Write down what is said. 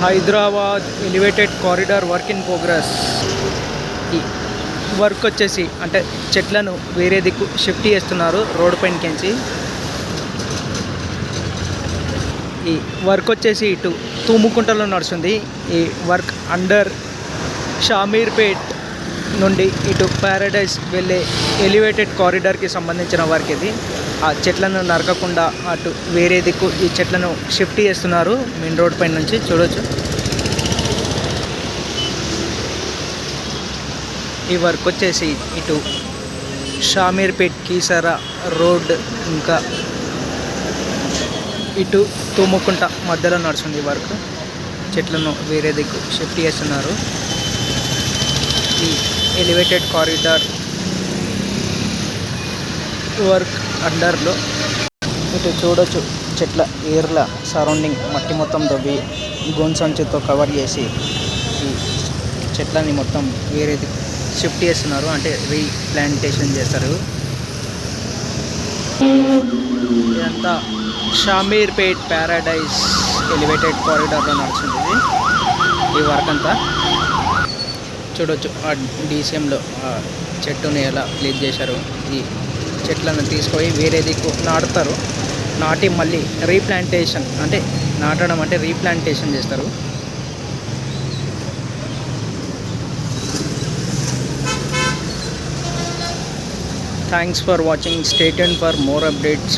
Hyderabad elevated corridor work in progress. ఈ work వచ్చేసి అంటే చెట్లను వేరే దిక్కు షిఫ్ట్ చేస్తున్నారు రోడ్ పైనకించి. ఈ వర్క్ వచ్చేసి ఇటు తూముకుంటలో నడుస్తుంది. ఈ వర్క్ అండర్ షామీర్పేట్ నుండి ఇటు ప్యారడైజ్ వెళ్ళే ఎలివేటెడ్ కారిడార్కి సంబంధించిన వర్క్ ఇది. ఆ చెట్లను నరకకుండా అటు వేరే దిక్కు ఈ చెట్లను షిఫ్ట్ చేస్తున్నారు మెయిన్ రోడ్ పైన నుంచి చూడవచ్చు. ఈ వర్క్ వచ్చేసి ఇటు షామీర్పేట్ కీసరా రోడ్ ఇంకా ఇటు తూముకుంట మధ్యలో నడుస్తుంది వర్క్. చెట్లను వేరే దిక్కు షిఫ్ట్ చేస్తున్నారు ఈ ఎలివేటెడ్ కారిడార్ వర్క్ అండర్లో. ఇటు చూడొచ్చు చెట్ల ఏర్ల సరౌండింగ్ మట్టి మొత్తం దవ్వి గోన్ సంచుతో కవర్ చేసి ఈ చెట్లని మొత్తం వేరే షిఫ్ట్ చేస్తున్నారు, అంటే రీప్లాంటేషన్ చేస్తారు. ఇదంతా షామీర్పేట్ ప్యారడైజ్ ఎలివేటెడ్ కారిడార్లో నడుస్తుంది ఈ వర్క్ అంతా. చూడొచ్చు ఆ డీసీఎంలో ఆ చెట్టుని ఎలా ప్లేస్ చేశారు. ఈ చెట్లను తీసుకొని వేరే దిక్కు నాటుతారు. నాటి మళ్ళీ రీప్లాంటేషన్ అంటే నాటడం అంటే రీప్లాంటేషన్ చేస్తారు. Thanks for watching. Stay tuned for more updates.